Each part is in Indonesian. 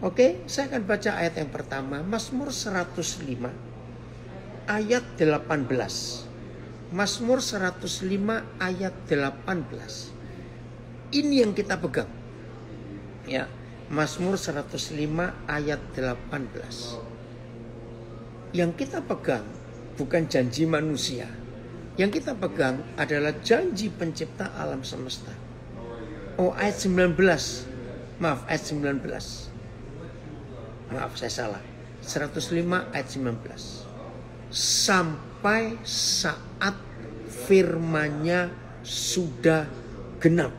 Oke, saya akan baca ayat yang pertama, Mazmur 105 ayat 18. Mazmur 105 ayat 18. Ini yang kita pegang. Ya, Mazmur 105 ayat 18. Yang kita pegang bukan janji manusia. Yang kita pegang adalah janji pencipta alam semesta. Oh, ayat 19. Maaf, ayat 19. Maaf, saya salah. 105 ayat 19. Sampai saat firman-Nya sudah genap.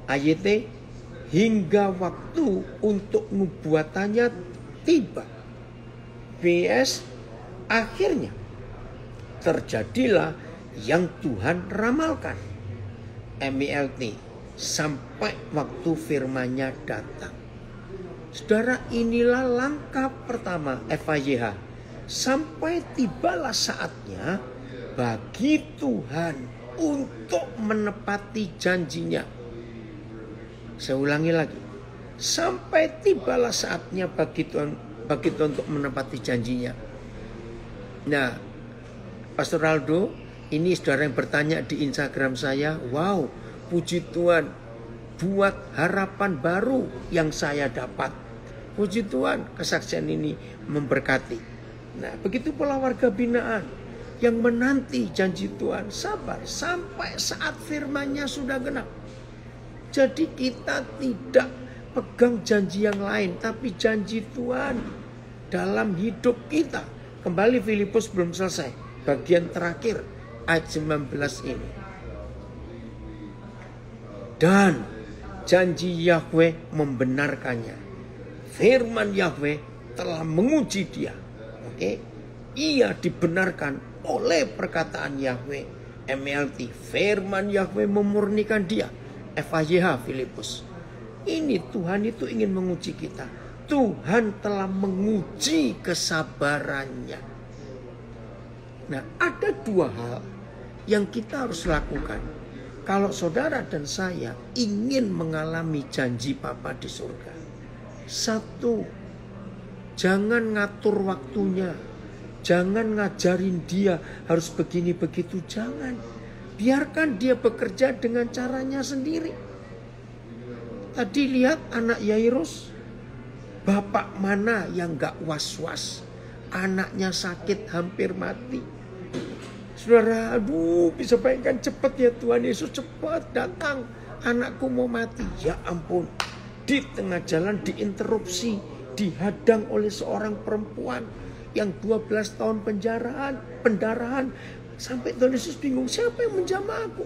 Ayat hingga waktu untuk nubuatannya tiba. PS akhirnya terjadilah yang Tuhan ramalkan. MELT sampai waktu firman-Nya datang. Saudara, inilah langkah pertama FAYH. Sampai tibalah saatnya bagi Tuhan untuk menepati janjinya. Saya ulangi lagi. Sampai tibalah saatnya bagi Tuhan untuk menepati janjinya. Nah, Pastor Aldo, ini saudara yang bertanya di Instagram saya, wow, puji Tuhan, buat harapan baru yang saya dapat. Puji Tuhan, kesaksian ini memberkati. Nah, begitu pula warga binaan yang menanti janji Tuhan, sabar sampai saat firman-Nya sudah genap. Jadi kita tidak pegang janji yang lain, tapi janji Tuhan dalam hidup kita. Kembali Filipus belum selesai, bagian terakhir ayat 19 ini. Dan janji Yahweh membenarkannya. Firman Yahweh telah menguji dia. Oke, ia dibenarkan oleh perkataan Yahweh. MELT, firman Yahweh memurnikan dia. FAYH Filipus. Ini Tuhan itu ingin menguji kita. Tuhan telah menguji kesabarannya. Nah, ada dua hal yang kita harus lakukan. Kalau saudara dan saya ingin mengalami janji Bapa di surga. Satu, jangan ngatur waktunya. Jangan ngajarin dia harus begini begitu, jangan. Biarkan dia bekerja dengan caranya sendiri. Tadi lihat anak Yairus. Bapak mana yang gak was-was? Anaknya sakit hampir mati. Saudara, aduh, bisa bayangkan cepat ya Tuhan Yesus, cepat datang. Anakku mau mati. Ya ampun. Di tengah jalan diinterupsi, dihadang oleh seorang perempuan yang 12 tahun pendarahan. Sampai Tuhan Yesus bingung, siapa yang menjamah aku?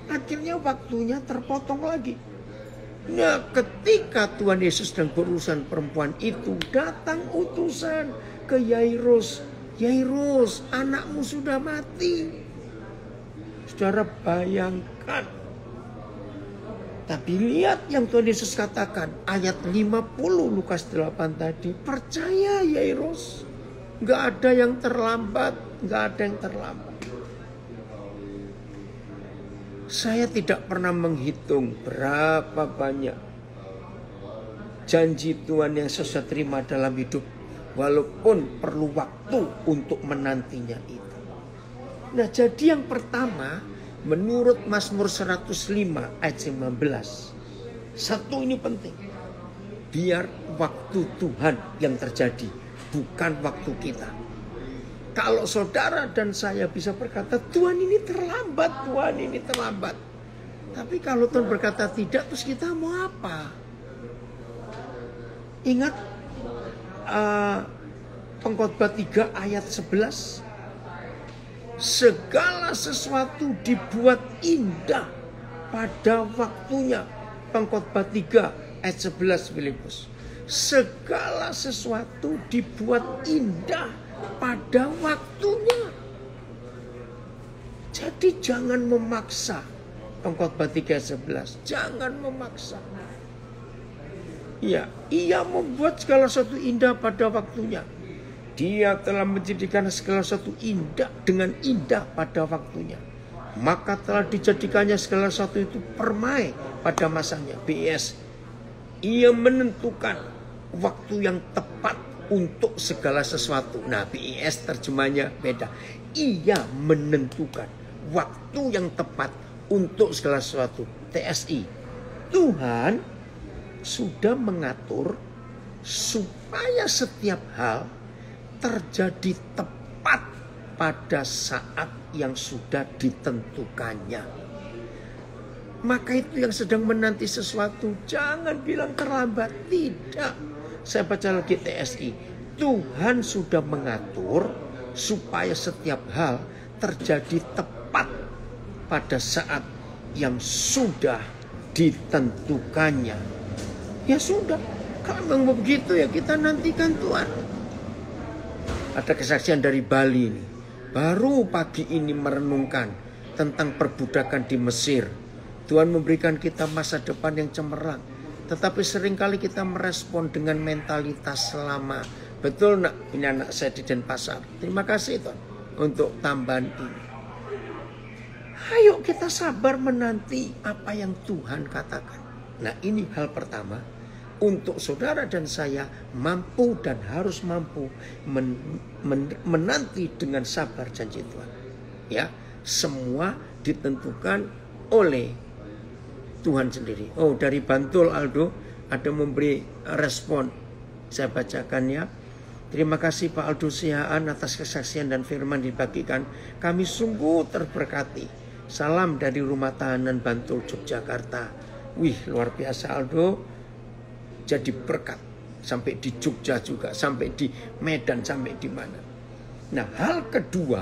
Akhirnya waktunya terpotong lagi. Nah, ketika Tuhan Yesus sedang berurusan perempuan itu, datang utusan ke Yairus. Yairus, anakmu sudah mati. Saudara bayangkan. Tapi lihat yang Tuhan Yesus katakan, ayat 50 Lukas 8 tadi. Percaya Yairus, gak ada yang terlambat, gak ada yang terlambat. Saya tidak pernah menghitung berapa banyak janji Tuhan yang saya terima dalam hidup, walaupun perlu waktu untuk menantinya itu. Nah, jadi yang pertama, menurut Mazmur 105 ayat 19, satu ini penting. Biar waktu Tuhan yang terjadi, bukan waktu kita. Kalau saudara dan saya bisa berkata, Tuhan ini terlambat, Tuhan ini terlambat. Tapi kalau Tuhan berkata tidak, terus kita mau apa? Ingat Pengkhotbah 3 ayat 11. Segala sesuatu dibuat indah pada waktunya. Pengkhotbah 3 ayat 11 Filipus. Segala sesuatu dibuat indah pada waktunya. Jadi jangan memaksa. Pengkhotbah 3:11. Jangan memaksa. Ya, ia membuat segala sesuatu indah pada waktunya. Dia telah menjadikan segala sesuatu indah dengan indah pada waktunya. Maka telah dijadikannya segala sesuatu itu permai pada masanya. BS. Ia menentukan waktu yang tepat untuk segala sesuatu. Nah, BIS terjemahnya beda. Ia menentukan waktu yang tepat untuk segala sesuatu. TSI. Tuhan sudah mengatur supaya setiap hal terjadi tepat pada saat yang sudah ditentukannya. Maka itu yang sedang menanti sesuatu, jangan bilang terlambat. Tidak. Saya baca lagi TSI. Tuhan sudah mengatur supaya setiap hal terjadi tepat pada saat yang sudah ditentukannya. Ya sudah. Kalau memang begitu ya kita nantikan Tuhan. Ada kesaksian dari Bali ini. Baru pagi ini merenungkan tentang perbudakan di Mesir. Tuhan memberikan kita masa depan yang cemerlang. Tetapi seringkali kita merespon dengan mentalitas lama. Betul nak, ini anak saya di Denpasar. Terima kasih Tuhan untuk tambahan ini. Ayo kita sabar menanti apa yang Tuhan katakan. Nah ini hal pertama. Untuk saudara dan saya mampu dan harus mampu menanti dengan sabar janji Tuhan. Ya, semua ditentukan oleh Tuhan sendiri. Oh, dari Bantul Aldo ada memberi respon. Saya bacakan ya. Terima kasih Pak Aldo Sihaan atas kesaksian dan firman dibagikan. Kami sungguh terberkati. Salam dari Rumah Tahanan Bantul, Yogyakarta. Wih, luar biasa Aldo. Jadi berkat sampai di Jogja juga, sampai di Medan, sampai di mana. Nah, hal kedua,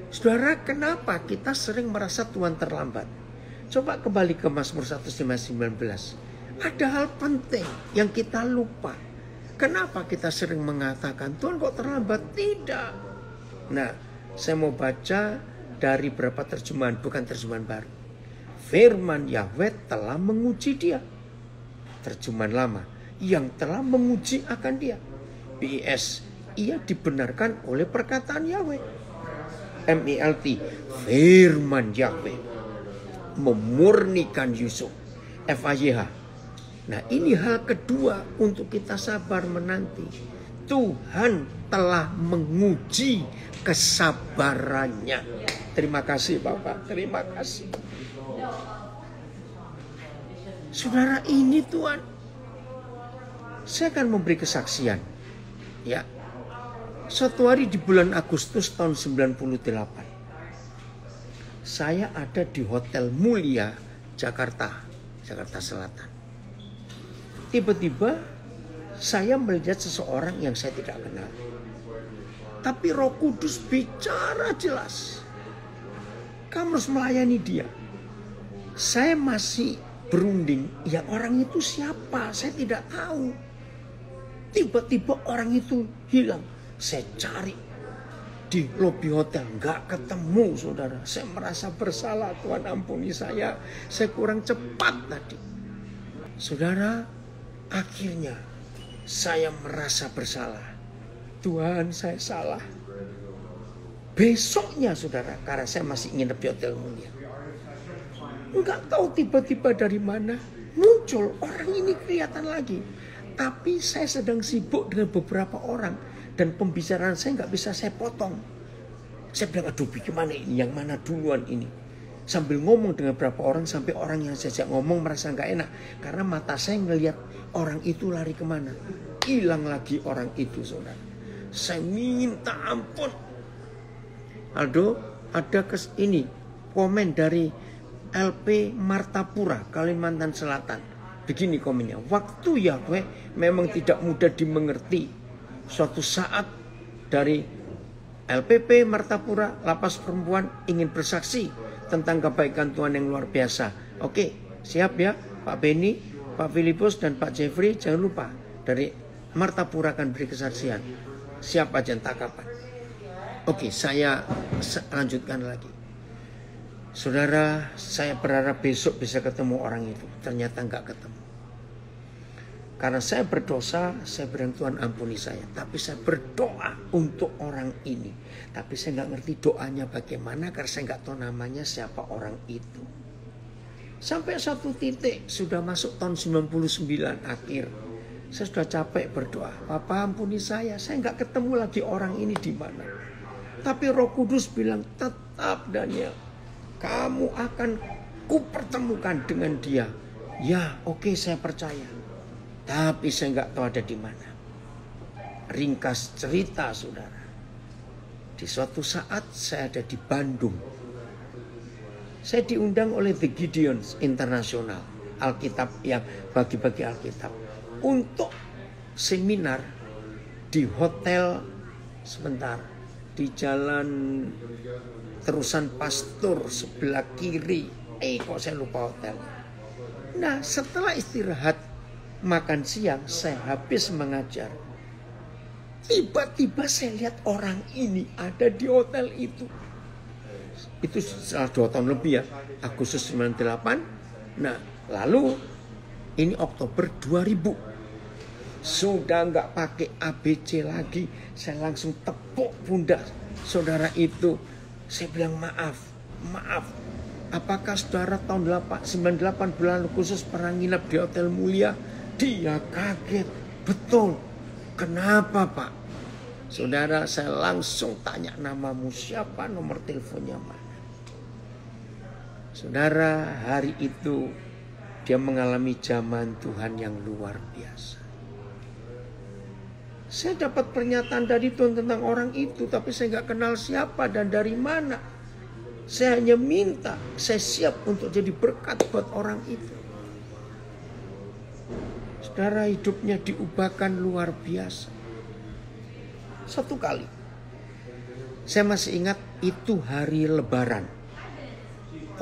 saudara, kenapa kita sering merasa Tuhan terlambat? Coba kembali ke Mazmur 119. Ada hal penting yang kita lupa. Kenapa kita sering mengatakan Tuhan kok terlambat? Tidak. Nah, saya mau baca dari beberapa terjemahan, bukan terjemahan baru. Firman Yahweh telah menguji dia. Terjemahan lama, yang telah menguji akan dia. BIS, ia dibenarkan oleh perkataan Yahweh. MILT, firman Yahweh memurnikan Yusuf. FAYH. Nah ini hal kedua untuk kita sabar menanti. Tuhan telah menguji kesabarannya. Terima kasih Bapak, terima kasih. Saudara, ini Tuhan. Saya akan memberi kesaksian. Ya. Suatu hari di bulan Agustus tahun 98. Saya ada di Hotel Mulia, Jakarta Selatan. Tiba-tiba saya melihat seseorang yang saya tidak kenal. Tapi Roh Kudus bicara jelas. Kamu harus melayani dia. Saya masih berunding, ya orang itu siapa? Saya tidak tahu. Tiba-tiba orang itu hilang. Saya cari di lobi hotel, nggak ketemu saudara. Saya merasa bersalah, Tuhan ampuni saya kurang cepat tadi. Saudara, akhirnya saya merasa bersalah. Tuhan, saya salah. Besoknya saudara, karena saya masih nginep di Hotel Mulia, enggak tahu tiba-tiba dari mana muncul orang ini kelihatan lagi. Tapi saya sedang sibuk dengan beberapa orang dan pembicaraan saya nggak bisa saya potong. Saya bilang, aduh bagaimana ini, yang mana duluan ini. Sambil ngomong dengan beberapa orang, sampai orang yang saya ajak ngomong merasa nggak enak. Karena mata saya ngelihat orang itu lari kemana. Hilang lagi orang itu saudara. Saya minta ampun. Aldo, ada ini komen dari LP Martapura, Kalimantan Selatan. Begini komennya. Waktu Yahweh memang tidak mudah dimengerti. Suatu saat dari LPP Martapura, Lapas Perempuan ingin bersaksi tentang kebaikan Tuhan yang luar biasa. Oke, siap ya Pak Beni, Pak Filipus dan Pak Jeffrey. Jangan lupa dari Martapura akan beri kesaksian. Siap aja entah kapan. Oke, saya lanjutkan lagi. Saudara, saya berharap besok bisa ketemu orang itu. Ternyata nggak ketemu. Karena saya berdosa, saya bilang Tuhan ampuni saya. Tapi saya berdoa untuk orang ini. Tapi saya nggak ngerti doanya bagaimana, karena saya nggak tahu namanya siapa orang itu. Sampai satu titik sudah masuk tahun 99 akhir. Saya sudah capek berdoa. Papa ampuni saya nggak ketemu lagi orang ini di mana. Tapi Roh Kudus bilang, tetap Daniel, kamu akan kupertemukan dengan dia. Ya, oke, saya percaya. Tapi saya nggak tahu ada di mana. Ringkas cerita, saudara. Di suatu saat saya ada di Bandung. Saya diundang oleh The Gideons International, Alkitab yang bagi-bagi Alkitab, untuk seminar di hotel sebentar di jalan Terusan Pastur sebelah kiri. Kok saya lupa hotel. Nah, setelah istirahat makan siang, saya habis mengajar. Tiba-tiba saya lihat orang ini ada di hotel itu. Itu setelah 2 tahun lebih ya, Agustus 98. Nah, lalu ini Oktober 2000. Sudah nggak pakai ABC lagi, saya langsung tepuk pundak saudara itu. Saya bilang maaf. Apakah saudara tahun 98 bulan Agustus pernah nginap di Hotel Mulia? Dia kaget. Betul. Kenapa, Pak? Saudara, saya langsung tanya, namamu siapa, nomor teleponnya mana. Saudara, hari itu dia mengalami zaman Tuhan yang luar biasa. Saya dapat pernyataan dari Tuhan tentang orang itu, tapi saya nggak kenal siapa dan dari mana. Saya hanya minta, saya siap untuk jadi berkat buat orang itu. Saudara, hidupnya diubahkan luar biasa. Satu kali, saya masih ingat itu hari Lebaran.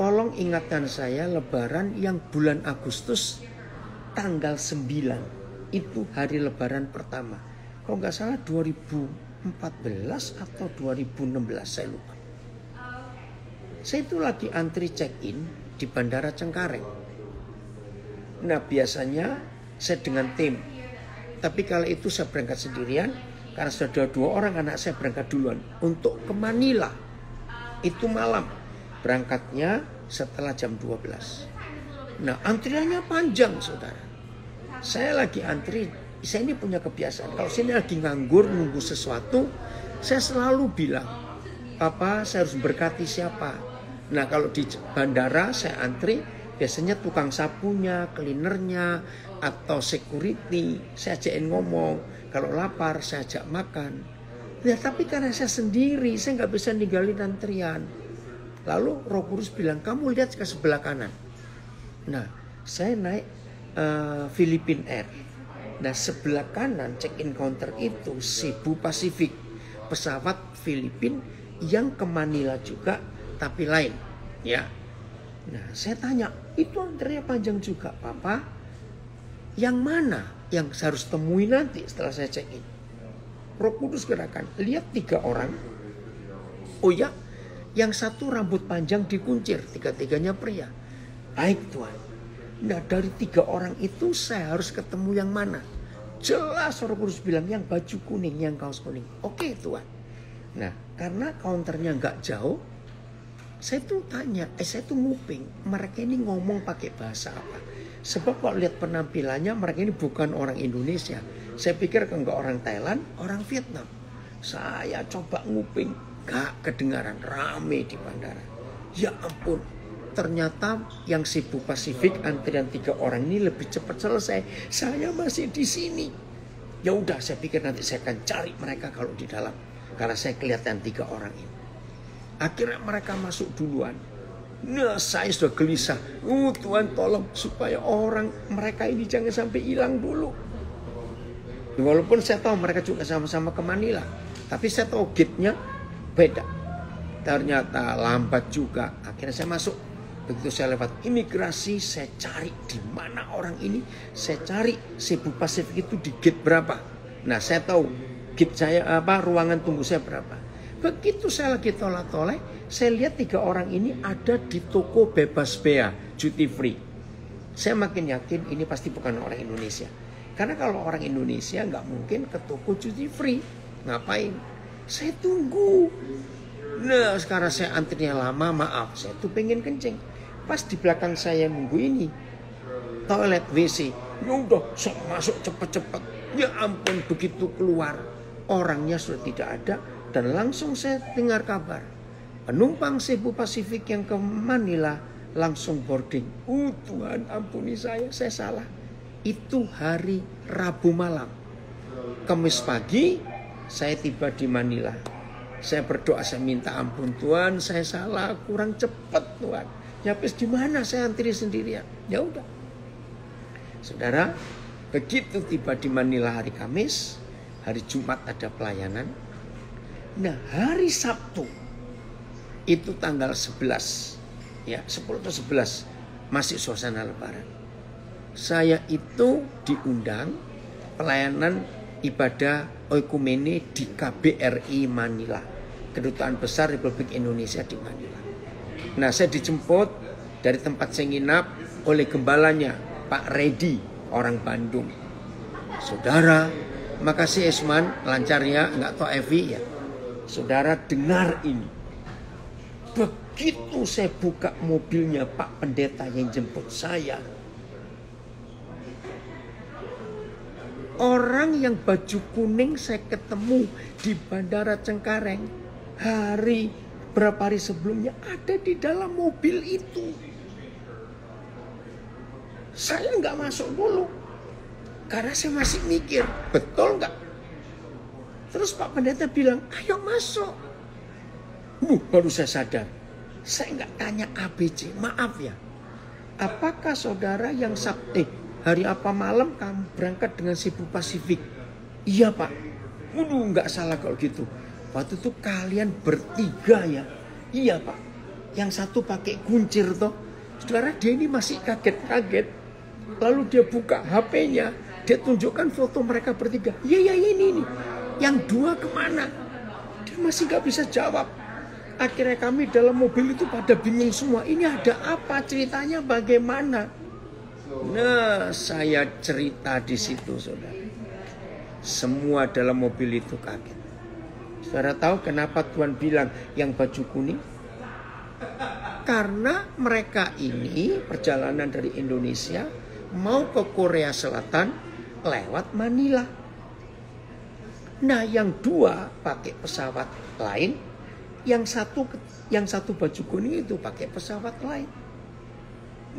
Tolong ingatkan saya, Lebaran yang bulan Agustus tanggal 9. Itu hari Lebaran pertama. Kalau nggak salah 2014 atau 2016, saya lupa. Saya itu lagi antri check-in di Bandara Cengkareng. Nah, biasanya saya dengan tim. Tapi kala itu saya berangkat sendirian. Karena sudah 2 orang anak saya berangkat duluan. Untuk ke Manila. Itu malam. Berangkatnya setelah jam 12. Nah, antriannya panjang, saudara. Saya lagi antri. Saya ini punya kebiasaan. Kalau saya lagi nganggur nunggu sesuatu, saya selalu bilang, Papa, saya harus berkati siapa. Nah, kalau di bandara saya antri, biasanya tukang sapunya, cleanernya, atau security, saya ajakin ngomong. Kalau lapar, saya ajak makan. Ya, tapi karena saya sendiri, saya nggak bisa ninggalin antrian. Lalu Roh Kudus bilang, kamu lihat ke sebelah kanan. Nah, saya naik Philippine Air. Nah, sebelah kanan check-in counter itu Cebu Pacific. Pesawat Filipina yang ke Manila juga, tapi lain. Ya. Nah, saya tanya, itu antriannya panjang juga, Papa. Yang mana yang saya harus temui nanti setelah saya check-in? Roh Kudus gerakan, lihat 3 orang. Oh ya, yang satu rambut panjang dikuncir, 3-tiganya pria. Baik Tuhan. Nah, dari 3 orang itu saya harus ketemu yang mana? Jelas Roh Kudus bilang yang baju kuning, yang kaos kuning. Oke Tuhan. Nah, karena counternya nggak jauh, saya tuh tanya, saya tuh nguping, mereka ini ngomong pakai bahasa apa? Sebab kalau lihat penampilannya, mereka ini bukan orang Indonesia. Saya pikir kalau nggak orang Thailand, orang Vietnam. Saya coba nguping, gak kedengaran, rame di bandara. Ya ampun, ternyata yang Cebu Pacific antrian 3 orang ini lebih cepat selesai. Saya masih di sini. Ya udah, saya pikir nanti saya akan cari mereka kalau di dalam, karena saya kelihatan 3 orang ini. Akhirnya mereka masuk duluan. Nah, saya sudah gelisah. Tuhan tolong supaya orang mereka ini jangan sampai hilang dulu. Walaupun saya tahu mereka juga sama-sama ke Manila, tapi saya tahu gate-nya beda. Ternyata lambat juga. Akhirnya saya masuk. Begitu saya lewat imigrasi, saya cari di mana orang ini. Saya cari Cebu Pacific itu di gate berapa. Nah, saya tahu gate saya ruangan tunggu saya berapa. Begitu saya lagi tolak-tolak, saya lihat 3 orang ini ada di toko bebas bea, duty free. Saya makin yakin ini pasti bukan orang Indonesia. Karena kalau orang Indonesia nggak mungkin ke toko duty free. Ngapain? Saya tunggu. Nah, sekarang saya antrinya lama, maaf. Saya tuh pengen kencing. Pas di belakang saya nunggu ini, toilet WC. Ya udah, saya masuk cepet-cepet. Ya ampun, begitu keluar, orangnya sudah tidak ada. Dan langsung saya dengar kabar, penumpang Cebu Pacific yang ke Manila langsung boarding. Tuhan ampuni saya salah. Itu hari Rabu malam. Kamis pagi saya tiba di Manila. Saya berdoa, saya minta ampun Tuhan, saya salah, kurang cepat Tuhan. Ya habis di mana saya antri sendirian. Ya udah. Saudara, begitu tiba di Manila hari Kamis, hari Jumat ada pelayanan. Nah, hari Sabtu itu tanggal 11. Ya, 10 atau 11 masih suasana lebaran. Saya itu diundang pelayanan ibadah oikumene di KBRI Manila, Kedutaan Besar Republik Indonesia di Manila. Nah, saya dijemput dari tempat saya nginap oleh gembalanya, Pak Redi, orang Bandung. Saudara, makasih Esman, lancar ya, nggak tahu Evi ya. Saudara dengar ini. Begitu saya buka mobilnya Pak Pendeta yang jemput saya, orang yang baju kuning saya ketemu di Bandara Cengkareng berapa hari sebelumnya ada di dalam mobil itu. Saya nggak masuk dulu karena saya masih mikir betul nggak. Terus Pak Pendeta bilang, ayo masuk. Baru saya sadar. Saya nggak tanya ABC. Maaf ya. Apakah saudara yang hari apa malam kamu berangkat dengan Cebu Pacific? Iya Pak. Nggak salah kalau gitu. Waktu itu kalian bertiga ya. Iya Pak. Yang satu pakai kuncir toh. Saudara, dia ini masih kaget-kaget. Lalu dia buka HP-nya. Dia tunjukkan foto mereka bertiga. Iya ini. Yang dua kemana? Dia masih gak bisa jawab. Akhirnya kami dalam mobil itu pada bingung semua. Ini ada apa? Ceritanya bagaimana? Nah, saya cerita di situ, saudara. Semua dalam mobil itu kaget. Saudara tahu kenapa Tuhan bilang yang baju kuning? Karena mereka ini perjalanan dari Indonesia mau ke Korea Selatan lewat Manila. Nah, yang dua pakai pesawat lain, yang satu baju kuning itu pakai pesawat lain.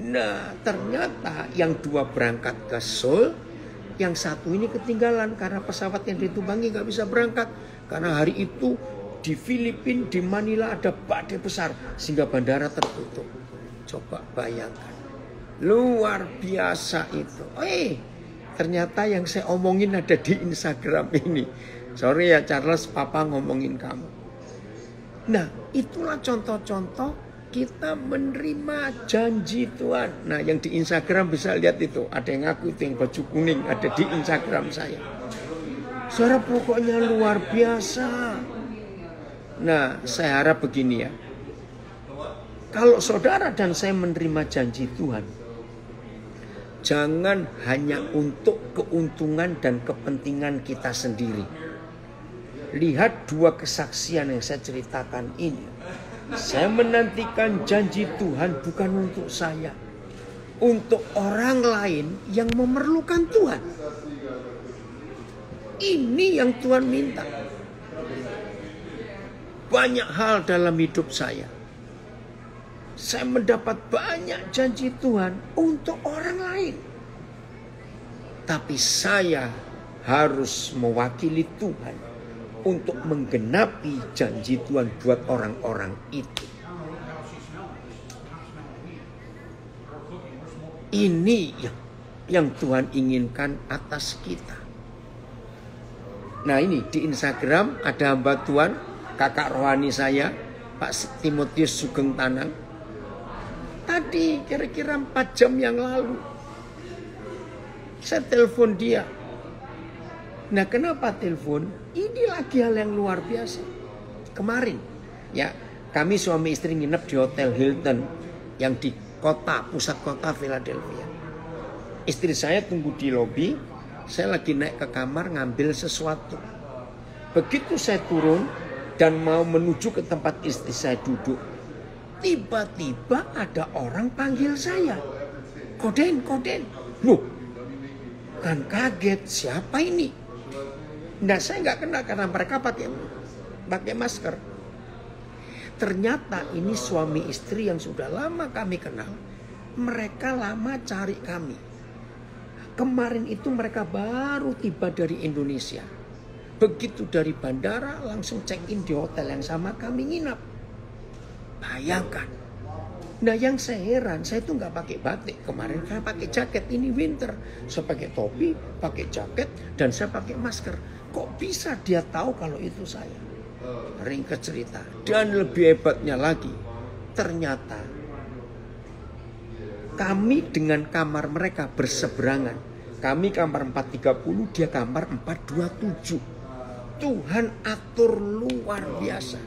Nah, ternyata yang dua berangkat ke Seoul, yang satu ini ketinggalan karena pesawat yang ditumpangi nggak bisa berangkat karena hari itu di Filipina, di Manila ada badai besar sehingga bandara tertutup. Coba bayangkan, luar biasa itu. Ternyata yang saya omongin ada di Instagram ini. Sorry ya Charles, Papa ngomongin kamu. Nah, itulah contoh-contoh kita menerima janji Tuhan. Nah, yang di Instagram bisa lihat itu. Ada yang ngaku itu yang baju kuning, ada di Instagram saya. Saudara, pokoknya luar biasa. Nah, saya harap begini ya. Kalau saudara dan saya menerima janji Tuhan, jangan hanya untuk keuntungan dan kepentingan kita sendiri. Lihat dua kesaksian yang saya ceritakan ini. Saya menantikan janji Tuhan bukan untuk saya. Untuk orang lain yang memerlukan Tuhan. Ini yang Tuhan minta. Banyak hal dalam hidup saya. Saya mendapat banyak janji Tuhan untuk orang lain. Tapi saya harus mewakili Tuhan untuk menggenapi janji Tuhan buat orang-orang itu. Ini yang Tuhan inginkan atas kita. Nah, ini di Instagram ada hamba Tuhan, kakak rohani saya, Pak Timotius Sugeng Tanang. Tadi kira-kira 4 jam yang lalu saya telepon dia. Nah, kenapa telepon? Ini lagi hal yang luar biasa. Kemarin ya, kami suami istri nginep di Hotel Hilton yang di pusat kota Philadelphia. Istri saya tunggu di lobi, saya lagi naik ke kamar ngambil sesuatu. Begitu saya turun dan mau menuju ke tempat istri saya duduk, tiba-tiba ada orang panggil saya. Koden, Koden. Loh, kan kaget, siapa ini? Nah, saya nggak kenal karena mereka pakai masker. Ternyata ini suami istri yang sudah lama kami kenal. Mereka lama cari kami. Kemarin itu mereka baru tiba dari Indonesia. Begitu dari bandara langsung check-in di hotel yang sama kami nginap. Bayangkan. Nah, yang saya heran, saya tuh nggak pakai batik. Kemarin saya pakai jaket, ini winter. Saya pakai topi, pakai jaket, dan saya pakai masker. Kok bisa dia tahu kalau itu saya? Ringkas cerita. Dan lebih hebatnya lagi, ternyata kami dengan kamar mereka berseberangan. Kami kamar 430, dia kamar 427. Tuhan atur luar biasa.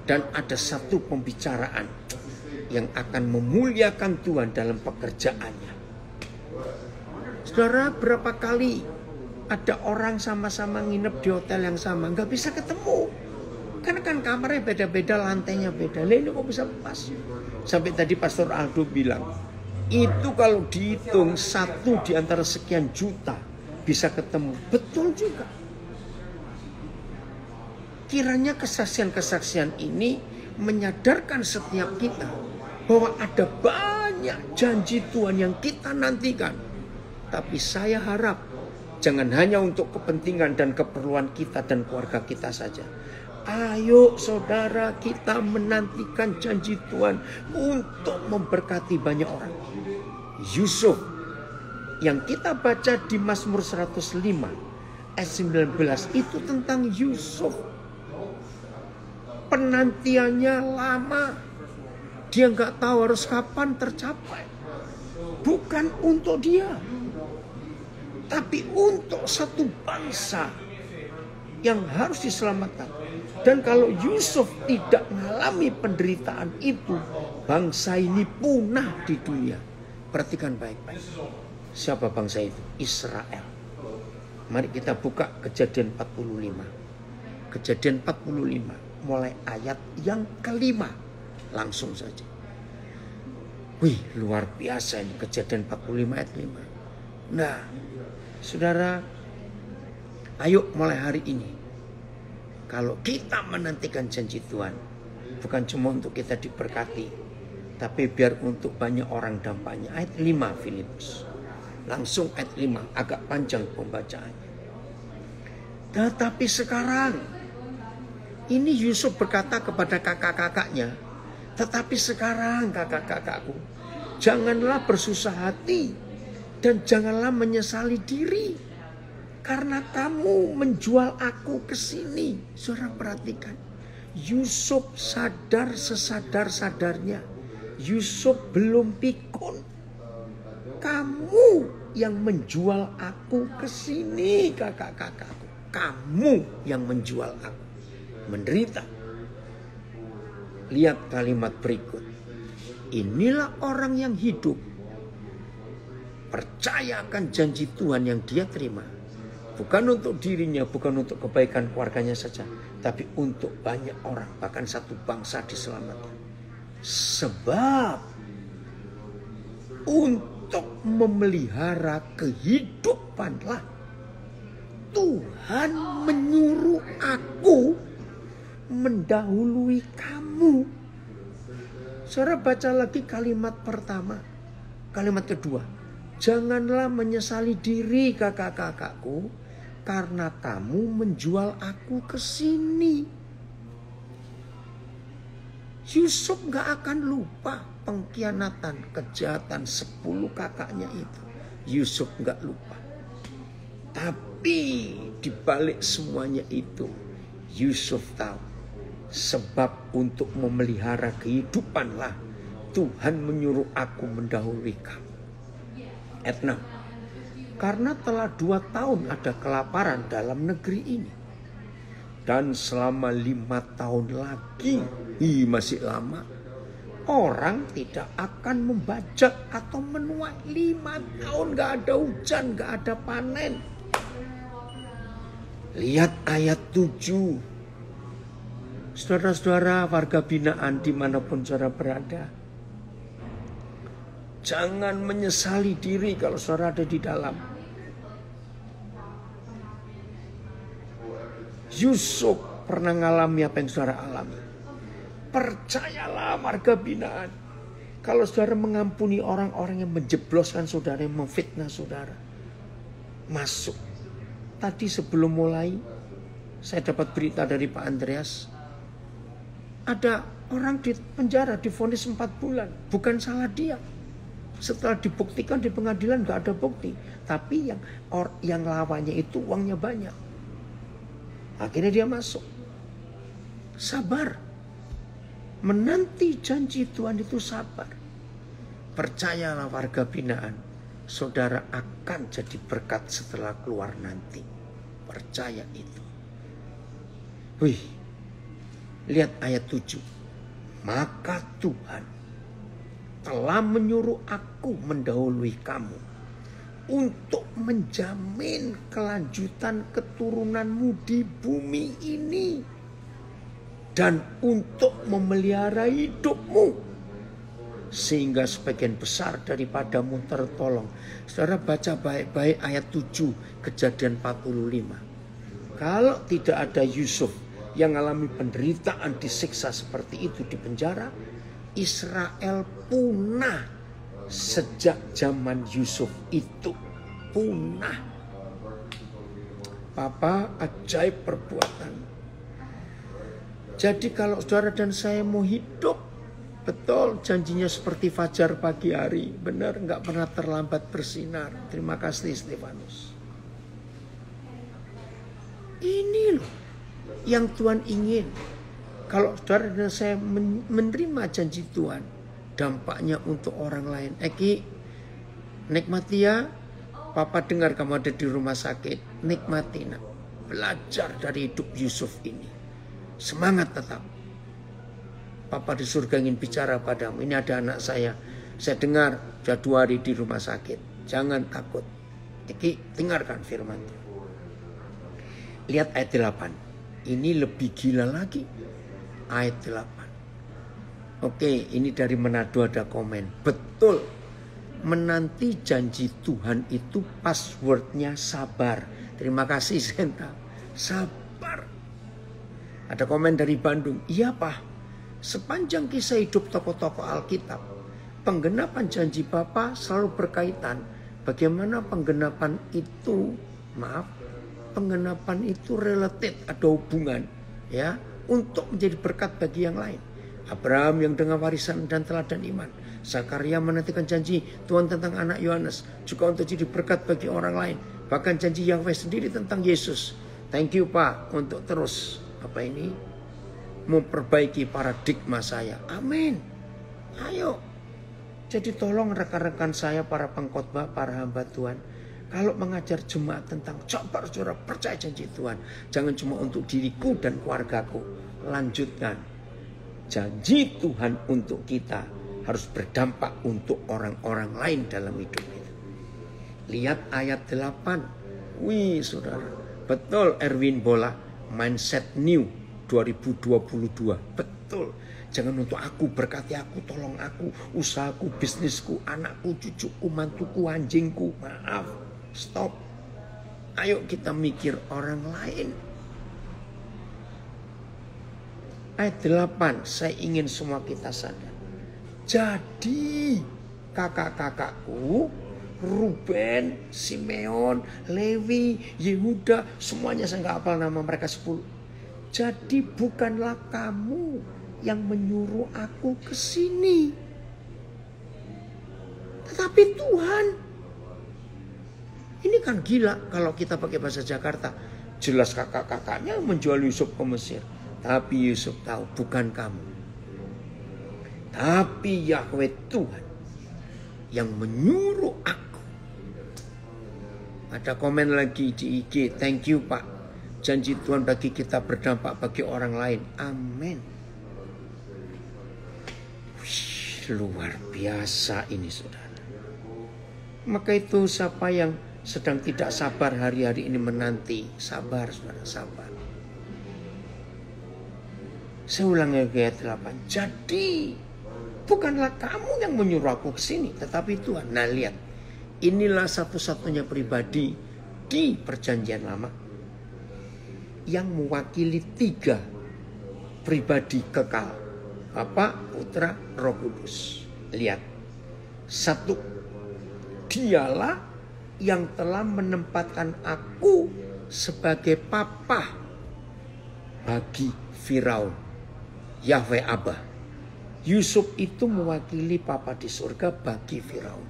Dan ada satu pembicaraan yang akan memuliakan Tuhan dalam pekerjaannya. Saudara, berapa kali ada orang sama-sama nginep di hotel yang sama, nggak bisa ketemu. Karena kan kamarnya beda-beda, lantainya beda. Ini kok bisa pas? Sampai tadi Pastor Aldo bilang, itu kalau dihitung satu di antara sekian juta bisa ketemu. Betul juga. Kiranya kesaksian-kesaksian ini menyadarkan setiap kita bahwa ada banyak janji Tuhan yang kita nantikan. Tapi saya harap jangan hanya untuk kepentingan dan keperluan kita dan keluarga kita saja. Ayo saudara, kita menantikan janji Tuhan untuk memberkati banyak orang. Yusuf yang kita baca di Mazmur 105 ayat 19 itu tentang Yusuf. Penantiannya lama. Dia nggak tahu harus kapan tercapai. Bukan untuk dia, tapi untuk satu bangsa yang harus diselamatkan. Dan kalau Yusuf tidak mengalami penderitaan itu, bangsa ini punah di dunia. Perhatikan baik-baik. Siapa bangsa itu? Israel. Mari kita buka Kejadian 45. Kejadian 45 mulai ayat yang kelima. Langsung saja. Wih, luar biasa ini Kejadian 45 ayat 5. Nah, saudara, ayo mulai hari ini. Kalau kita menantikan janji Tuhan, bukan cuma untuk kita diberkati, tapi biar untuk banyak orang dampaknya. Ayat 5 Filipus. Langsung ayat 5, agak panjang pembacaannya. Tetapi sekarang, ini Yusuf berkata kepada kakak-kakaknya, tetapi sekarang kakak-kakakku, janganlah bersusah hati dan janganlah menyesali diri. Karena kamu menjual aku ke sini. Saudara perhatikan. Yusuf sadar sesadar-sadarnya. Yusuf belum pikun. Kamu yang menjual aku ke sini, kakak-kakakku. Kamu yang menjual aku. Menderita. Lihat kalimat berikut. Inilah orang yang hidup. Percaya akan janji Tuhan yang dia terima. Bukan untuk dirinya, bukan untuk kebaikan keluarganya saja, tapi untuk banyak orang, bahkan satu bangsa diselamatkan. Sebab untuk memelihara kehidupanlah Tuhan menyuruh aku mendahului kamu. Saudara baca lagi kalimat pertama, kalimat kedua. Janganlah menyesali diri kakak-kakakku, karena kamu menjual aku ke sini. Yusuf gak akan lupa pengkhianatan, kejahatan 10 kakaknya itu. Yusuf gak lupa. Tapi dibalik semuanya itu, Yusuf tahu. Sebab untuk memelihara kehidupanlah Tuhan menyuruh aku mendahului kamu. Ayat 6. Karena telah 2 tahun ada kelaparan dalam negeri ini. Dan selama 5 tahun lagi, masih lama, orang tidak akan membajak atau menuai. 5 tahun gak ada hujan, gak ada panen. Lihat ayat 7. Saudara-saudara warga binaan dimanapun saudara berada, jangan menyesali diri kalau saudara ada di dalam. Yusuf pernah ngalami apa yang saudara alami. Percayalah warga binaan, kalau saudara mengampuni orang-orang yang menjebloskan saudara, yang memfitnah saudara, masuk. Tadi sebelum mulai, saya dapat berita dari Pak Andreas, ada orang di penjara divonis 4 bulan. Bukan salah dia. Setelah dibuktikan di pengadilan gak ada bukti. Tapi yang lawannya itu uangnya banyak. Akhirnya dia masuk. Sabar. Menanti janji Tuhan itu sabar. Percayalah warga binaan, saudara akan jadi berkat setelah keluar nanti. Percaya itu. Wih, lihat ayat 7. Maka Tuhan telah menyuruh aku mendahului kamu untuk menjamin kelanjutan keturunanmu di bumi ini dan untuk memelihara hidupmu sehingga sebagian besar daripadamu tertolong. Saudara baca baik-baik ayat 7 Kejadian 45. Kalau tidak ada Yusuf yang mengalami penderitaan, disiksa seperti itu di penjara, Israel punah sejak zaman Yusuf itu. Punah. Papa, ajaib perbuatan. Jadi kalau saudara dan saya mau hidup, betul janjinya seperti fajar pagi hari. Benar, nggak pernah terlambat bersinar. Terima kasih Stefanus. Ini loh yang Tuhan ingin. Kalau saudara dan saya menerima janji Tuhan, dampaknya untuk orang lain. Eki, nikmati ya. Papa dengar kamu ada di rumah sakit. Nikmati nak. Belajar dari hidup Yusuf ini. Semangat tetap. Papa di surga ingin bicara padamu. Ini ada anak saya dengar sudah 2 hari di rumah sakit. Jangan takut. Eki, dengarkan firman Tuhan. Lihat ayat 8. Ini lebih gila lagi. Ayat 8. Oke, ini dari Manado ada komen. Betul. Menanti janji Tuhan itu passwordnya sabar. Terima kasih Senta. Sabar. Ada komen dari Bandung. Iya Pak. Sepanjang kisah hidup tokoh-tokoh Alkitab, penggenapan janji Bapa selalu berkaitan. Bagaimana penggenapan itu, penggenapan itu related, ada hubungan ya, untuk menjadi berkat bagi yang lain. Abraham yang dengan warisan dan teladan iman. Zakaria menantikan janji Tuhan tentang anak Yohanes, juga untuk jadi berkat bagi orang lain. Bahkan janji Yahweh sendiri tentang Yesus. Thank you Pak untuk terus memperbaiki paradigma saya. Amin. Ayo. Jadi tolong rekan-rekan saya, para pengkhotbah, para hamba Tuhan, kalau mengajar jemaat tentang coba saudara percaya janji Tuhan, jangan cuma untuk diriku dan keluargaku. Lanjutkan. Janji Tuhan untuk kita harus berdampak untuk orang-orang lain dalam hidup kita. Lihat ayat 8. Wih saudara, betul Erwin Bola, mindset new 2022. Betul. Jangan untuk aku, berkati aku, tolong aku, usahaku, bisnisku, anakku, cucuku, mantuku, anjingku. Maaf, stop. Ayo kita mikir orang lain. Ayat 8, saya ingin semua kita sadar. Jadi kakak-kakakku, Ruben, Simeon, Lewi, Yehuda, semuanya saya nggak hafal nama mereka 10. Jadi bukanlah kamu yang menyuruh aku ke sini, tetapi Tuhan. Ini kan gila kalau kita pakai bahasa Jakarta. Jelas kakak-kakaknya menjual Yusuf ke Mesir. Tapi Yusuf tahu bukan kamu. Tapi Yahweh Tuhan yang menyuruh aku. Ada komen lagi di IG. Thank you Pak. Janji Tuhan bagi kita berdampak bagi orang lain. Amin. Luar biasa ini saudara. Maka itu siapa yang sedang tidak sabar hari-hari ini menanti. Sabar saudara, sabar. Saya ulangi ayat 8. Jadi bukanlah kamu yang menyuruh aku ke sini, tetapi Tuhan. Nah lihat, inilah satu-satunya pribadi di perjanjian lama yang mewakili 3 pribadi kekal. Bapa, Putra, Roh Kudus. Lihat. 1. Dialah yang telah menempatkan aku sebagai papa bagi Firaun. Yahweh Abba. Yusuf itu mewakili papa di surga bagi Firaun.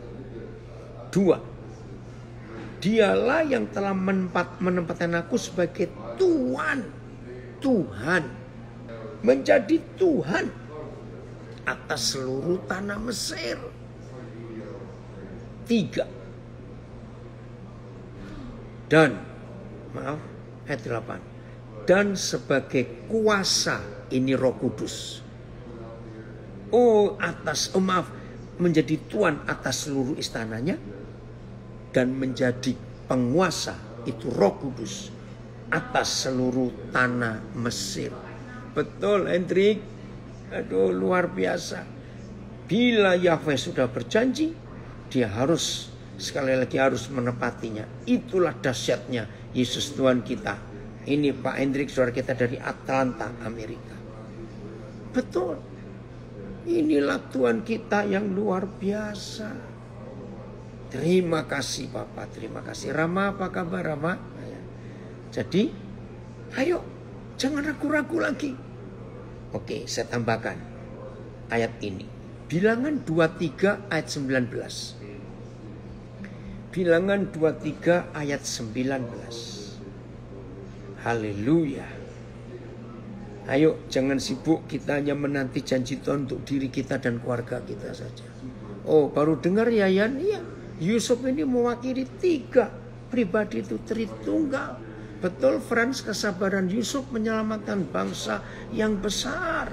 2. Dialah yang telah menempatkan aku sebagai Tuhan. Tuhan. Menjadi Tuhan atas seluruh tanah Mesir. 3. Dan, maaf, ayat 8. Dan sebagai kuasa, ini Roh Kudus. Menjadi tuan atas seluruh istananya. Dan menjadi penguasa, itu Roh Kudus, atas seluruh tanah Mesir. Betul, Hendrik. Aduh, luar biasa. Bila Yahweh sudah berjanji, dia harus, sekali lagi harus menepatinya. Itulah dahsyatnya Yesus Tuhan kita. Ini Pak Hendrik, saudara kita dari Atlanta, Amerika. Betul. Inilah Tuhan kita yang luar biasa. Terima kasih Bapak, terima kasih. Rama, apa kabar Rama? Jadi, ayo, jangan ragu-ragu lagi. Oke, saya tambahkan ayat ini. Bilangan 23 ayat 19. Bilangan 23 ayat 19. Haleluya. Ayo, jangan sibuk kita hanya menanti janji Tuhan untuk diri kita dan keluarga kita saja. Oh, baru dengar ya Yan? Iya. Yusuf ini mewakili 3 pribadi itu Tritunggal. Betul, Frans, kesabaran Yusuf menyelamatkan bangsa yang besar.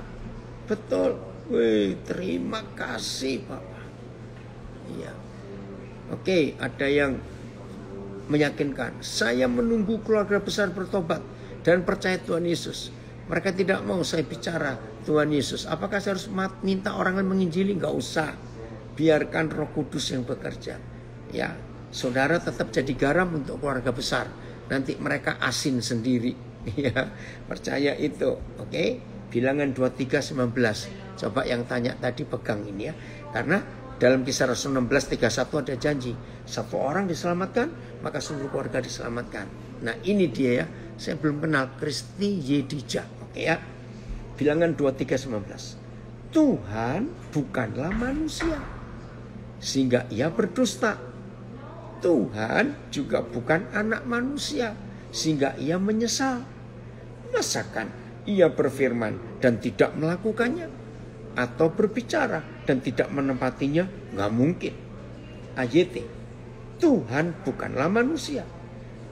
Betul. Wih, terima kasih Bapak. Iya. Oke, ada yang meyakinkan. Saya menunggu keluarga besar bertobat dan percaya Tuhan Yesus. Mereka tidak mau saya bicara Tuhan Yesus. Apakah saya harus minta orang lain menginjili? Enggak usah. Biarkan Roh Kudus yang bekerja. Ya, saudara tetap jadi garam untuk keluarga besar. Nanti mereka asin sendiri. Ya, percaya itu. Oke? Bilangan 23:19. Coba yang tanya tadi pegang ini ya. Karena dalam Kisah Rasul 16:31 ada janji. 1 orang diselamatkan, maka seluruh keluarga diselamatkan. Nah, ini dia ya. Saya belum kenal Kristi Yedija. Oke ya. Bilangan 23:19. Tuhan bukanlah manusia sehingga ia berdusta. Tuhan juga bukan anak manusia sehingga ia menyesal. Masakan ia berfirman dan tidak melakukannya, atau berbicara dan tidak menempatinya? Nggak mungkin. AYT. Tuhan bukanlah manusia.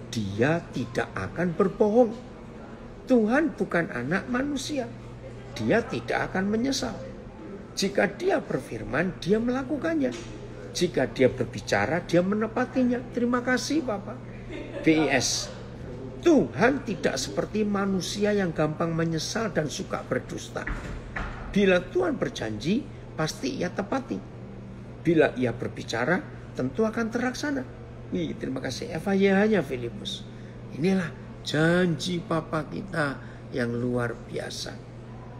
Dia tidak akan berbohong. Tuhan bukan anak manusia. Dia tidak akan menyesal. Jika dia berfirman, dia melakukannya. Jika dia berbicara, dia menepatinya. Terima kasih Bapak. BIS. Tuhan tidak seperti manusia yang gampang menyesal dan suka berdusta. Bila Tuhan berjanji, pasti ia tepati. Bila ia berbicara, tentu akan terlaksana. Wih, terima kasih. FYH-nya Filipus. Inilah janji Bapa kita yang luar biasa.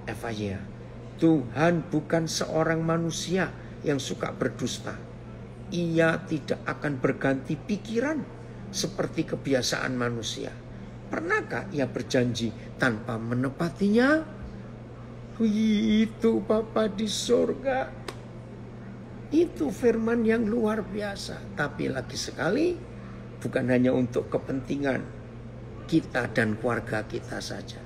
FYH. Tuhan bukan seorang manusia yang suka berdusta. Ia tidak akan berganti pikiran seperti kebiasaan manusia. Pernahkah ia berjanji tanpa menepatinya? Wih, itu Bapa di surga. Itu firman yang luar biasa. Tapi lagi sekali, bukan hanya untuk kepentingan kita dan keluarga kita saja.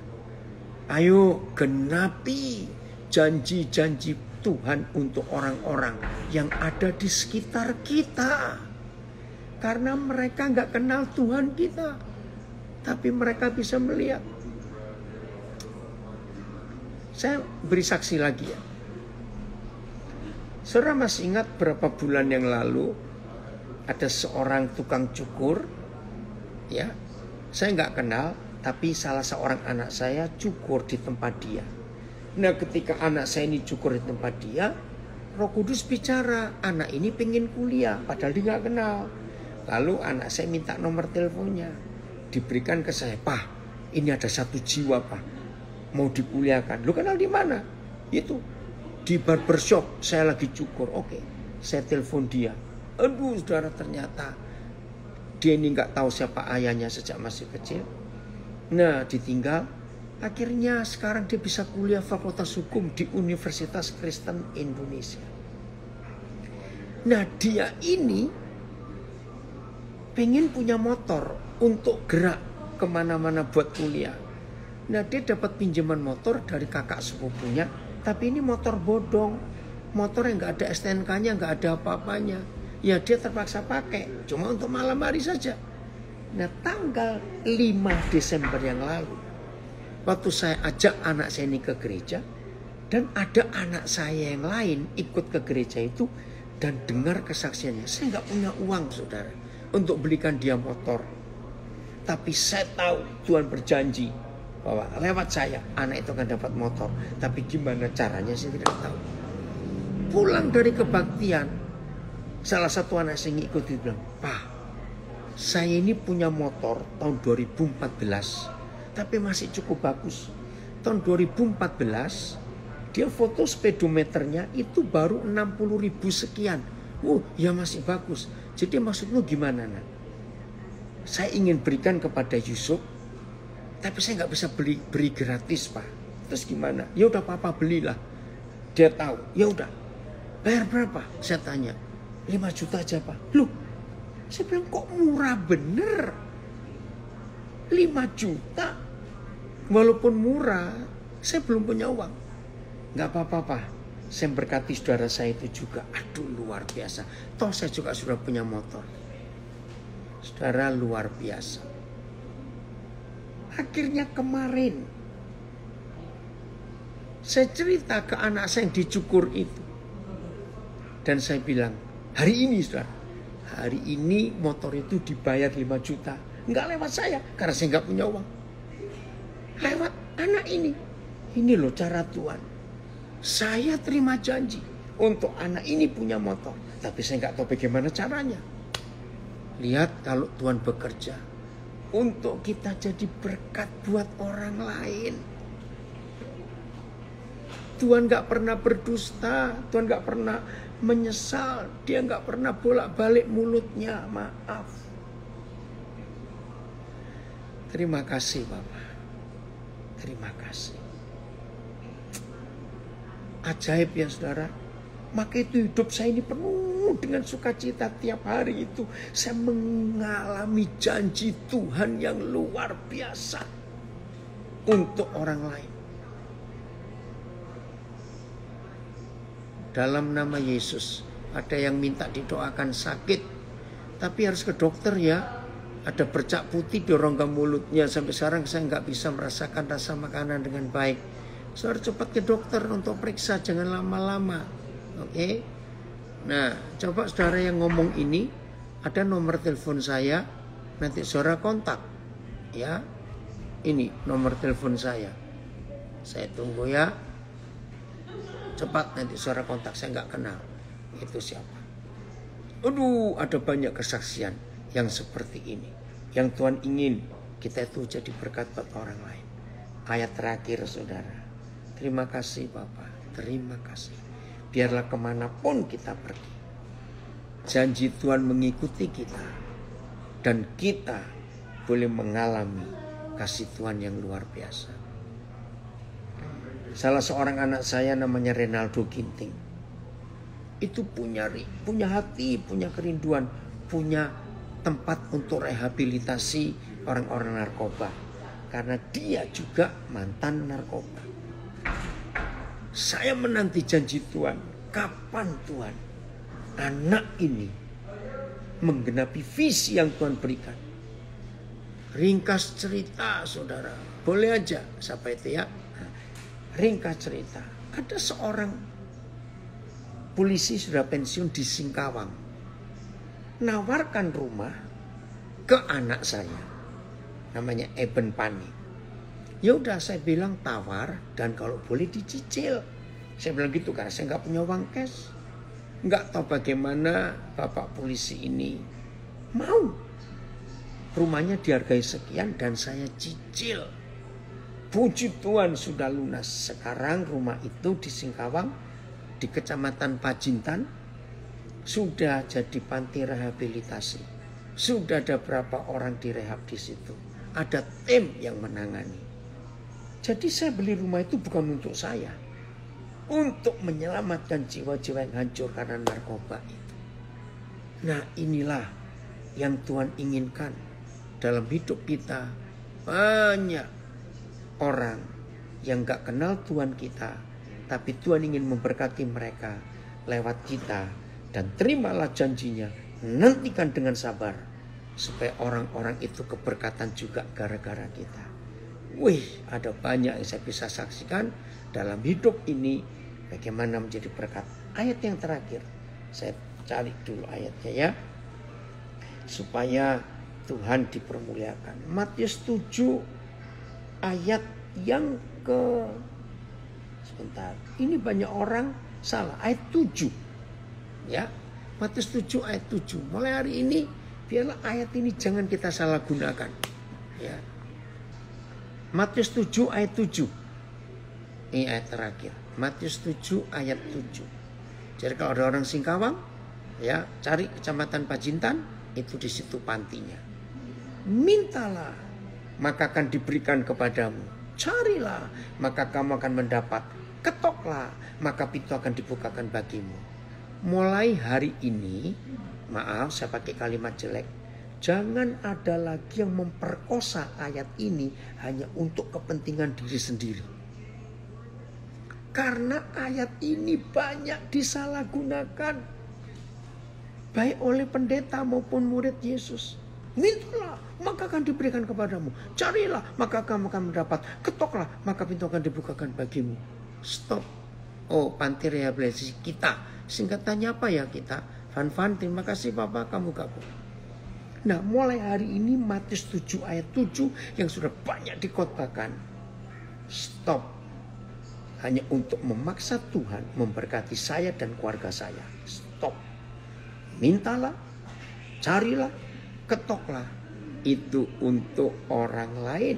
Ayo genapi janji-janji Tuhan untuk orang-orang yang ada di sekitar kita. Karena mereka gak kenal Tuhan kita, tapi mereka bisa melihat. Saya beri saksi lagi ya. Saudara masih ingat berapa bulan yang lalu ada seorang tukang cukur, ya, saya nggak kenal, tapi salah seorang anak saya cukur di tempat dia. Nah ketika anak saya ini cukur di tempat dia, Roh Kudus bicara, anak ini pengen kuliah, padahal dia nggak kenal. Lalu anak saya minta nomor teleponnya, diberikan ke saya. Pak, ini ada 1 jiwa pak, mau dikuliahkan. Lu kenal di mana? Itu di barbershop, saya lagi cukur. Oke, saya telepon dia. Aduh saudara, ternyata dia ini nggak tahu siapa ayahnya sejak masih kecil. Nah ditinggal. Akhirnya sekarang dia bisa kuliah Fakultas Hukum di Universitas Kristen Indonesia. Nah dia ini pengen punya motor untuk gerak kemana-mana buat kuliah. Nah dia dapat pinjaman motor dari kakak sepupunya. Tapi ini motor bodong. Motor yang gak ada STNK-nya, gak ada apa-apanya. Ya dia terpaksa pakai, cuma untuk malam hari saja. Nah tanggal 5 Desember yang lalu, waktu saya ajak anak saya ini ke gereja, dan ada anak saya yang lain ikut ke gereja itu, dan dengar kesaksiannya. Saya nggak punya uang saudara untuk belikan dia motor, tapi saya tahu Tuhan berjanji bahwa lewat saya anak itu akan dapat motor. Tapi gimana caranya saya tidak tahu. Pulang dari kebaktian, salah satu anak saya yang ikut bilang, Pak, saya ini punya motor tahun 2014. Tapi masih cukup bagus. Tahun 2014 dia foto speedometernya itu baru 60.000 sekian. Ya masih bagus. Jadi maksudmu gimana nak? Saya ingin berikan kepada Yusuf, tapi saya nggak bisa beri gratis pak. Terus gimana? Ya udah papa belilah. Dia tahu. Ya udah. Bayar berapa? Saya tanya. 5 juta aja pak. Loh, saya bilang kok murah bener. 5 juta. Walaupun murah, saya belum punya uang. Gak apa-apa pak, saya berkati saudara saya itu juga. Aduh luar biasa. Toh saya juga sudah punya motor. Saudara luar biasa. Akhirnya kemarin saya cerita ke anak saya yang dicukur itu. Dan saya bilang, hari ini saudara, hari ini motor itu dibayar 5 juta. Nggak lewat saya, karena saya nggak punya uang. Lewat anak ini. Ini loh cara Tuhan. Saya terima janji untuk anak ini punya motor. Tapi saya nggak tahu bagaimana caranya. Lihat kalau Tuhan bekerja untuk kita jadi berkat buat orang lain. Tuhan nggak pernah berdusta. Tuhan nggak pernah menyesal. Dia nggak pernah bolak-balik mulutnya. Maaf. Terima kasih Bapak. Terima kasih. Ajaib ya saudara. Maka itu hidup saya ini penuh dengan sukacita tiap hari itu. Saya mengalami janji Tuhan yang luar biasa untuk orang lain. Dalam nama Yesus, ada yang minta didoakan sakit, tapi harus ke dokter ya. Ada bercak putih di rongga mulutnya. Sampai sekarang saya nggak bisa merasakan rasa makanan dengan baik. Saudara cepat ke dokter untuk periksa, jangan lama-lama. Oke? Nah, coba saudara yang ngomong ini, ada nomor telepon saya, nanti saudara kontak. Ya, ini nomor telepon saya. Saya tunggu ya. Cepat nanti saudara kontak, saya nggak kenal. Itu siapa? Aduh, ada banyak kesaksian yang seperti ini. Yang Tuhan ingin kita itu jadi berkat buat orang lain. Ayat terakhir saudara. Terima kasih Bapak. Terima kasih. Biarlah kemanapun kita pergi, janji Tuhan mengikuti kita. Dan kita boleh mengalami kasih Tuhan yang luar biasa. Salah seorang anak saya namanya Renaldo Ginting. Itu punya hati, punya kerinduan, punya tempat untuk rehabilitasi orang-orang narkoba. Karena dia juga mantan narkoba. Saya menanti janji Tuhan. Kapan Tuhan anak ini menggenapi visi yang Tuhan berikan? Ringkas cerita saudara. Boleh aja siapa itu ya. Ringkas cerita. Ada seorang polisi sudah pensiun di Singkawang. Nawarkan rumah ke anak saya. Namanya Eben Pani. Ya udah saya bilang tawar dan kalau boleh dicicil. Saya bilang gitu karena saya nggak punya uang cash. Nggak tahu bagaimana bapak polisi ini mau. Rumahnya dihargai sekian dan saya cicil. Puji Tuhan sudah lunas. Sekarang rumah itu di Singkawang, di Kecamatan Pajintan, sudah jadi panti rehabilitasi. Sudah ada berapa orang direhab di situ. Ada tim yang menangani. Jadi saya beli rumah itu bukan untuk saya. Untuk menyelamatkan jiwa-jiwa yang hancur karena narkoba itu. Nah inilah yang Tuhan inginkan. Dalam hidup kita banyak orang yang gak kenal Tuhan kita. Tapi Tuhan ingin memberkati mereka lewat kita. Dan terimalah janjinya. Nantikan dengan sabar. Supaya orang-orang itu keberkatan juga gara-gara kita. Wih, ada banyak yang saya bisa saksikan dalam hidup ini. Bagaimana menjadi berkat. Ayat yang terakhir. Saya cari dulu ayatnya ya. Supaya Tuhan dipermuliakan. Matius 7 ayat yang sebentar. Ini banyak orang salah. Ayat 7. Ya. Matius 7 ayat 7. Mulai hari ini biarlah ayat ini jangan kita salah gunakan. Ya. Matius 7 ayat 7. Ini ayat terakhir. Matius 7 ayat 7. Jadi kalau ada orang Singkawang, ya, cari Kecamatan Pajintan, itu di situ pantinya. Mintalah, maka akan diberikan kepadamu. Carilah, maka kamu akan mendapat. Ketoklah, maka pintu akan dibukakan bagimu. Mulai hari ini, maaf saya pakai kalimat jelek, jangan ada lagi yang memperkosa ayat ini hanya untuk kepentingan diri sendiri. Karena ayat ini banyak disalahgunakan. Baik oleh pendeta maupun murid Yesus. Mintalah, maka akan diberikan kepadamu. Carilah, maka kamu akan mendapat. Ketoklah, maka pintu akan dibukakan bagimu. Stop. Oh, panti rehabilitasi kita. Singkatannya apa ya kita? Fan, terima kasih Bapak, kamu gabung. Nah, mulai hari ini Matius 7 ayat 7 yang sudah banyak dikhotbahkan. Stop. Hanya untuk memaksa Tuhan memberkati saya dan keluarga saya. Stop. Mintalah, carilah, ketoklah. Itu untuk orang lain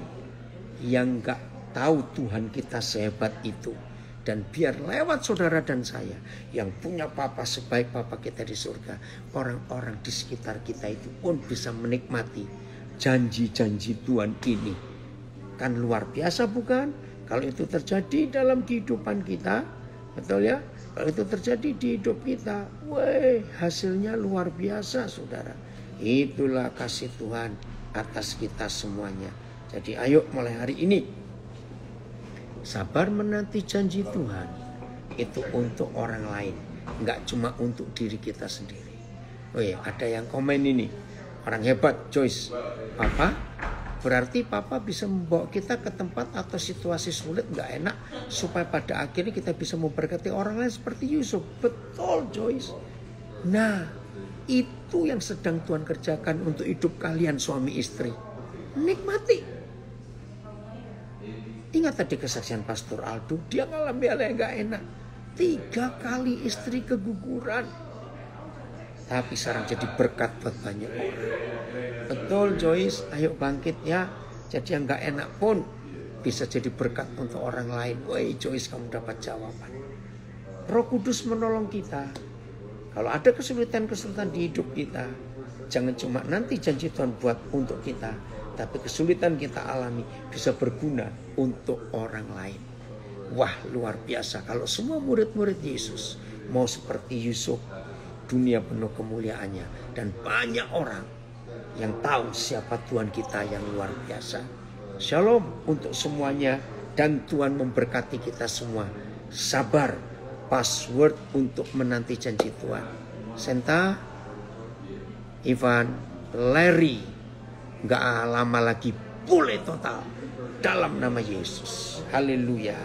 yang gak tahu Tuhan kita sehebat itu. Dan biar lewat saudara dan saya yang punya Bapa sebaik Bapa kita di surga, orang-orang di sekitar kita itu pun bisa menikmati janji-janji Tuhan ini. Kan luar biasa bukan? Kalau itu terjadi dalam kehidupan kita, betul ya? Kalau itu terjadi di hidup kita, weh, hasilnya luar biasa saudara. Itulah kasih Tuhan atas kita semuanya. Jadi ayo mulai hari ini sabar menanti janji Tuhan. Itu untuk orang lain, nggak cuma untuk diri kita sendiri. Oh ya, ada yang komen ini, orang hebat Joyce. Papa, berarti Papa bisa membawa kita ke tempat atau situasi sulit nggak enak supaya pada akhirnya kita bisa memberkati orang lain seperti Yusuf. Betul Joyce. Nah, itu yang sedang Tuhan kerjakan untuk hidup kalian suami istri. Nikmati. Ingat tadi kesaksian Pastor Aldo, dia ngalami hal yang gak enak. 3 kali istri keguguran. Tapi sekarang jadi berkat buat banyak orang. Betul Joyce, ayo bangkit ya. Jadi yang gak enak pun bisa jadi berkat untuk orang lain. Woi Joyce, kamu dapat jawaban. Roh Kudus menolong kita. Kalau ada kesulitan-kesulitan di hidup kita, jangan cuma nanti janji Tuhan buat untuk kita, tapi kesulitan kita alami bisa berguna untuk orang lain. Wah, luar biasa kalau semua murid-murid Yesus mau seperti Yusuf, dunia penuh kemuliaannya, dan banyak orang yang tahu siapa Tuhan kita yang luar biasa. Shalom untuk semuanya dan Tuhan memberkati kita semua. Sabar, password untuk menanti janji Tuhan. Senta, Ivan, Larry, gak lama lagi pulih total dalam nama Yesus. Haleluya.